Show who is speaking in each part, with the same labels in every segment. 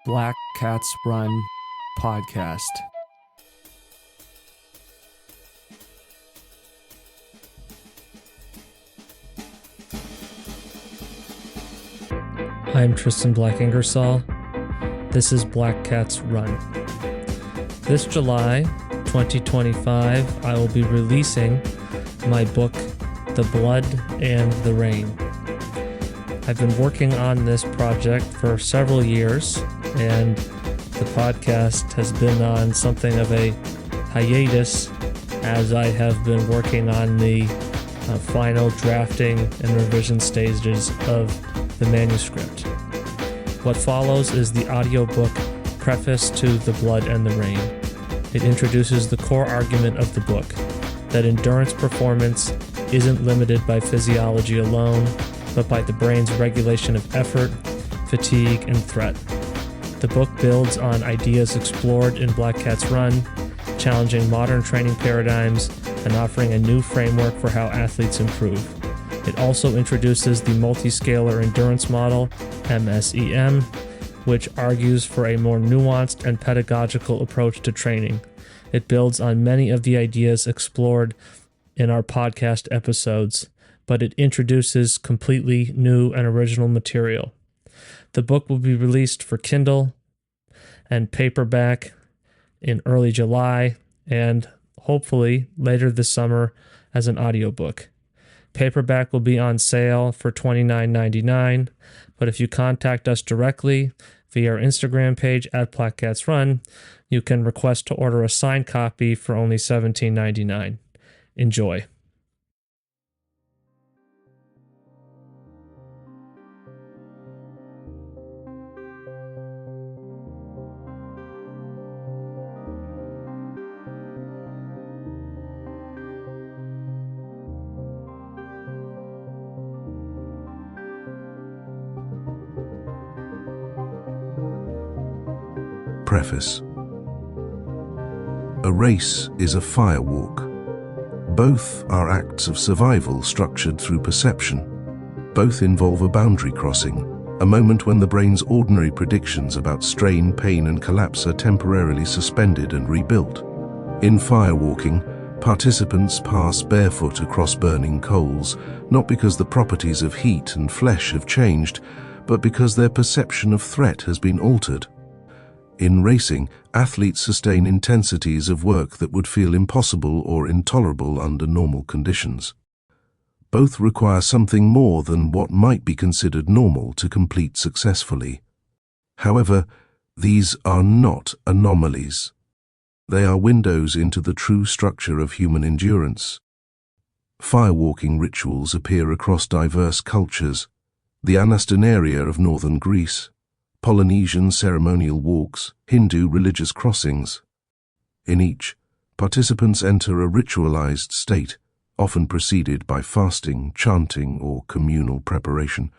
Speaker 1: Black Cats Run podcast.
Speaker 2: I'm Tristan Black-Ingersoll. This is Black Cats Run. This July 2025, I will be releasing my book, The Blood and the Rain. I've been working on this project for several years, and the podcast has been on something of a hiatus as I have been working on the final drafting and revision stages of the manuscript. What follows is the audiobook Preface to The Blood and the Rain. It introduces the core argument of the book, that endurance performance isn't limited by physiology alone, but by the brain's regulation of effort, fatigue, and threat. The book builds on ideas explored in Black Cats Run, challenging modern training paradigms and offering a new framework for how athletes improve. It also introduces the Multi Scalar Endurance Model, MSEM, which argues for a more nuanced and pedagogical approach to training. It builds on many of the ideas explored in our podcast episodes, but it introduces completely new and original material. The book will be released for Kindle and paperback in early July and hopefully later this summer as an audiobook. Paperback will be on sale for $29.99, but if you contact us directly via our Instagram page at Black Cats Run, you can request to order a signed copy for only $17.99. Enjoy.
Speaker 3: Preface. A race is a fire walk. Both are acts of survival structured through perception. Both involve a boundary crossing, a moment when the brain's ordinary predictions about strain, pain, and collapse are temporarily suspended and rebuilt. In firewalking, participants pass barefoot across burning coals, not because the properties of heat and flesh have changed, but because their perception of threat has been altered. In racing, athletes sustain intensities of work that would feel impossible or intolerable under normal conditions. Both require something more than what might be considered normal to complete successfully. However, these are not anomalies. They are windows into the true structure of human endurance. Firewalking rituals appear across diverse cultures: the Anastonaria of northern Greece, Polynesian ceremonial walks, Hindu religious crossings. In each, participants enter a ritualized state, often preceded by fasting, chanting, or communal preparation.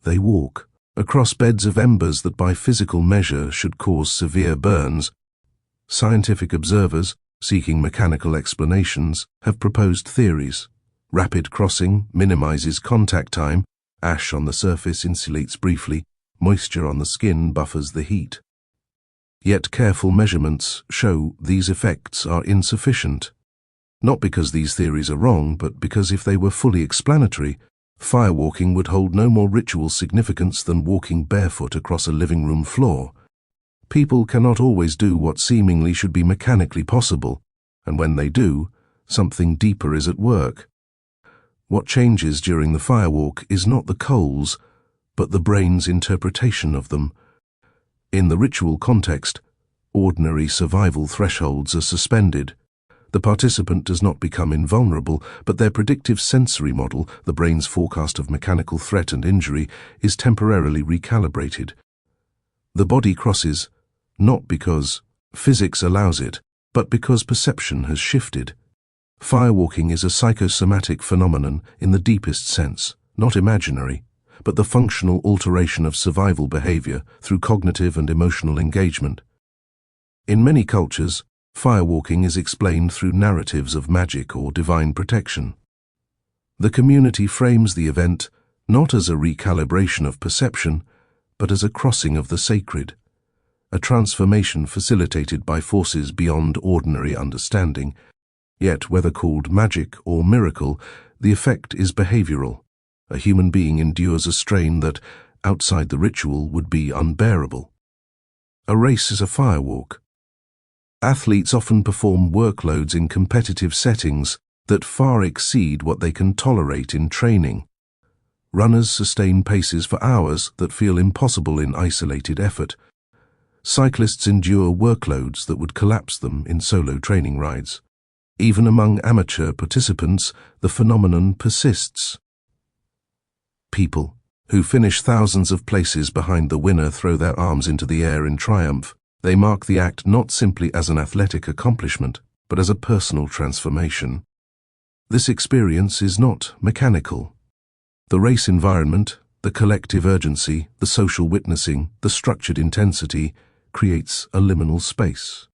Speaker 3: They walk across beds of embers that by physical measure should cause severe burns. Scientific observers, seeking mechanical explanations, have proposed theories. Rapid crossing minimizes contact time, ash on the surface insulates briefly, moisture on the skin buffers the heat. Yet careful measurements show these effects are insufficient. Not because these theories are wrong, but because if they were fully explanatory, firewalking would hold no more ritual significance than walking barefoot across a living room floor. People cannot always do what seemingly should be mechanically possible, and when they do, something deeper is at work. What changes during the firewalk is not the coals, but the brain's interpretation of them. In the ritual context, ordinary survival thresholds are suspended. The participant does not become invulnerable, but their predictive sensory model, the brain's forecast of mechanical threat and injury, is temporarily recalibrated. The body crosses, not because physics allows it, but because perception has shifted. Firewalking is a psychosomatic phenomenon in the deepest sense, not imaginary, but the functional alteration of survival behavior through cognitive and emotional engagement. In many cultures, firewalking is explained through narratives of magic or divine protection. The community frames the event not as a recalibration of perception, but as a crossing of the sacred, a transformation facilitated by forces beyond ordinary understanding. Yet, whether called magic or miracle, the effect is behavioral. A human being endures a strain that, outside the ritual, would be unbearable. A race is a firewalk. Athletes often perform workloads in competitive settings that far exceed what they can tolerate in training. Runners sustain paces for hours that feel impossible in isolated effort. Cyclists endure workloads that would collapse them in solo training rides. Even among amateur participants, the phenomenon persists. People who finish thousands of places behind the winner throw their arms into the air in triumph. They mark the act not simply as an athletic accomplishment, but as a personal transformation. This experience is not mechanical. The race environment, the collective urgency, the social witnessing, the structured intensity, creates a liminal space.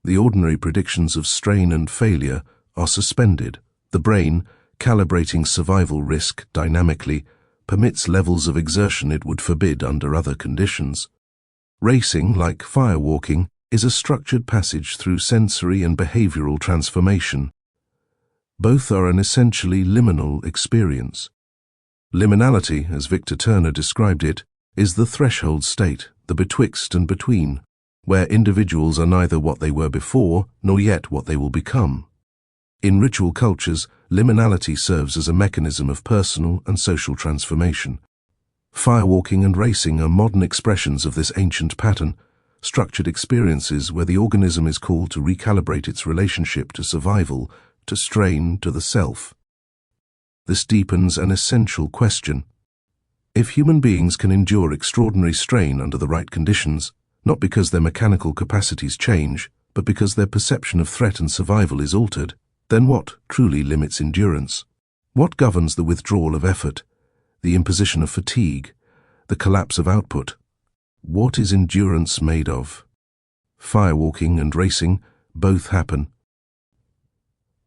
Speaker 3: The ordinary predictions of strain and failure are suspended. The brain, calibrating survival risk dynamically, permits levels of exertion it would forbid under other conditions. Racing, like firewalking, is a structured passage through sensory and behavioral transformation. Both are an essentially liminal experience. Liminality, as Victor Turner described it, is the threshold state, the betwixt and between, where individuals are neither what they were before nor yet what they will become. In ritual cultures, liminality serves as a mechanism of personal and social transformation. Firewalking and racing are modern expressions of this ancient pattern, structured experiences where the organism is called to recalibrate its relationship to survival, to strain, to the self. This deepens an essential question. If human beings can endure extraordinary strain under the right conditions, not because their mechanical capacities change, but because their perception of threat and survival is altered, then what truly limits endurance? What governs the withdrawal of effort, the imposition of fatigue, the collapse of output? What is endurance made of? Firewalking and racing both happen.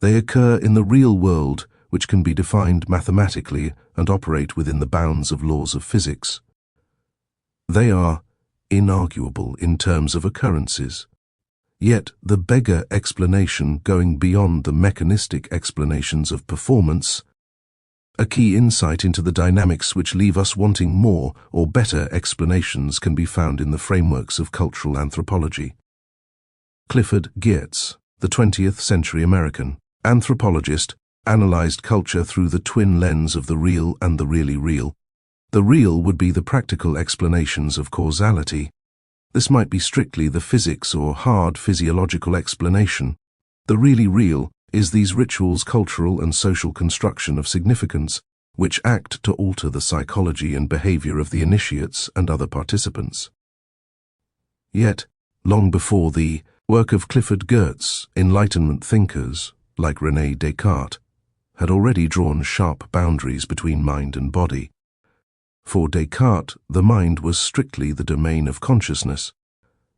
Speaker 3: They occur in the real world, which can be defined mathematically and operate within the bounds of laws of physics. They are inarguable in terms of occurrences. Yet the beggar explanation going beyond the mechanistic explanations of performance, a key insight into the dynamics which leave us wanting more or better explanations, can be found in the frameworks of cultural anthropology. Clifford Geertz, the 20th century American anthropologist, analyzed culture through the twin lens of the real and the really real. The real would be the practical explanations of causality. This might be strictly the physics or hard physiological explanation. The really real is these rituals' cultural and social construction of significance, which act to alter the psychology and behavior of the initiates and other participants. Yet, long before the work of Clifford Geertz, Enlightenment thinkers, like René Descartes, had already drawn sharp boundaries between mind and body. For Descartes, the mind was strictly the domain of consciousness.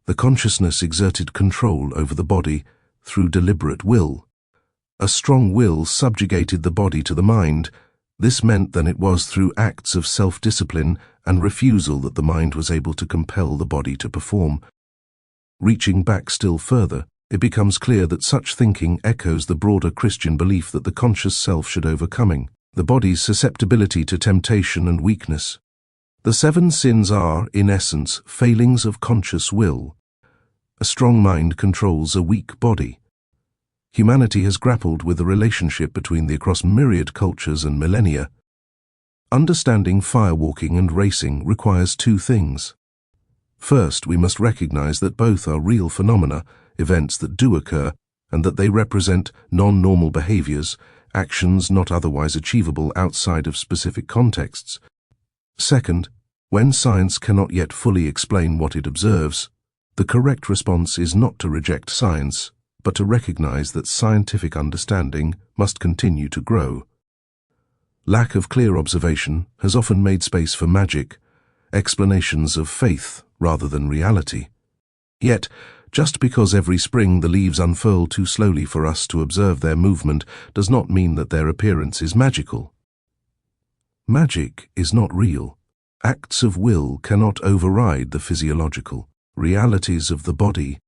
Speaker 3: The consciousness exerted control over the body through deliberate will. A strong will subjugated the body to the mind. This meant that it was through acts of self-discipline and refusal that the mind was able to compel the body to perform. Reaching back still further, it becomes clear that such thinking echoes the broader Christian belief that the conscious self should overcoming the body's susceptibility to temptation and weakness. The 7 sins are, in essence, failings of conscious will. A strong mind controls a weak body. Humanity has grappled with the relationship between the across myriad cultures and millennia. Understanding firewalking and racing requires 2 things. First, we must recognize that both are real phenomena, events that do occur, and that they represent non-normal behaviors, actions not otherwise achievable outside of specific contexts. Second, when science cannot yet fully explain what it observes, the correct response is not to reject science, but to recognize that scientific understanding must continue to grow. Lack of clear observation has often made space for magic, explanations of faith rather than reality. Yet, just because every spring the leaves unfurl too slowly for us to observe their movement does not mean that their appearance is magical. Magic is not real. Acts of will cannot override the physiological. realities of the body.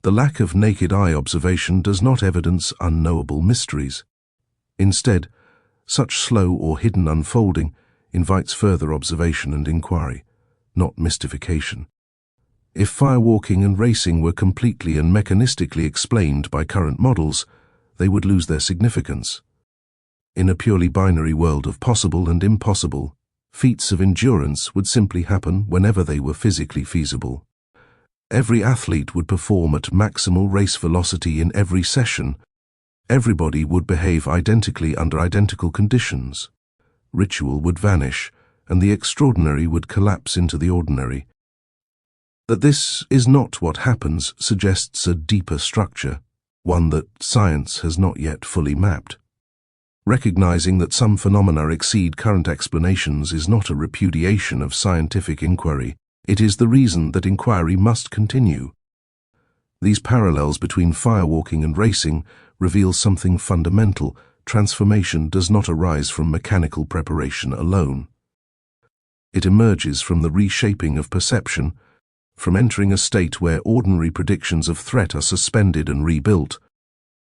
Speaker 3: The lack of naked eye observation does not evidence unknowable mysteries. Instead, such slow or hidden unfolding invites further observation and inquiry, not mystification. If firewalking and racing were completely and mechanistically explained by current models, they would lose their significance. In a purely binary world of possible and impossible, feats of endurance would simply happen whenever they were physically feasible. Every athlete would perform at maximal race velocity in every session. Everybody would behave identically under identical conditions. Ritual would vanish, and the extraordinary would collapse into the ordinary. That this is not what happens suggests a deeper structure, one that science has not yet fully mapped. Recognizing that some phenomena exceed current explanations is not a repudiation of scientific inquiry. It is the reason that inquiry must continue. These parallels between firewalking and racing reveal something fundamental. Transformation does not arise from mechanical preparation alone. It emerges from the reshaping of perception, from entering a state where ordinary predictions of threat are suspended and rebuilt.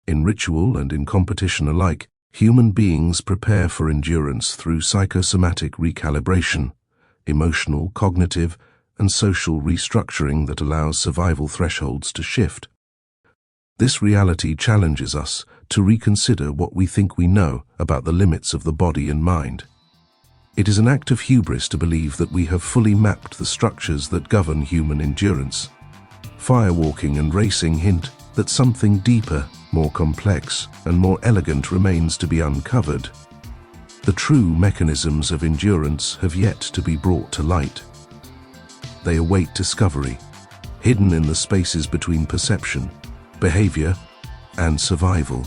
Speaker 3: In ritual and in competition alike, human beings prepare for endurance through psychosomatic recalibration, emotional, cognitive, and social restructuring that allows survival thresholds to shift. This reality challenges us to reconsider what we think we know about the limits of the body and mind. It is an act of hubris to believe that we have fully mapped the structures that govern human endurance. Firewalking and racing hint that something deeper, more complex, and more elegant remains to be uncovered. The true mechanisms of endurance have yet to be brought to light. They await discovery, hidden in the spaces between perception, behavior, and survival.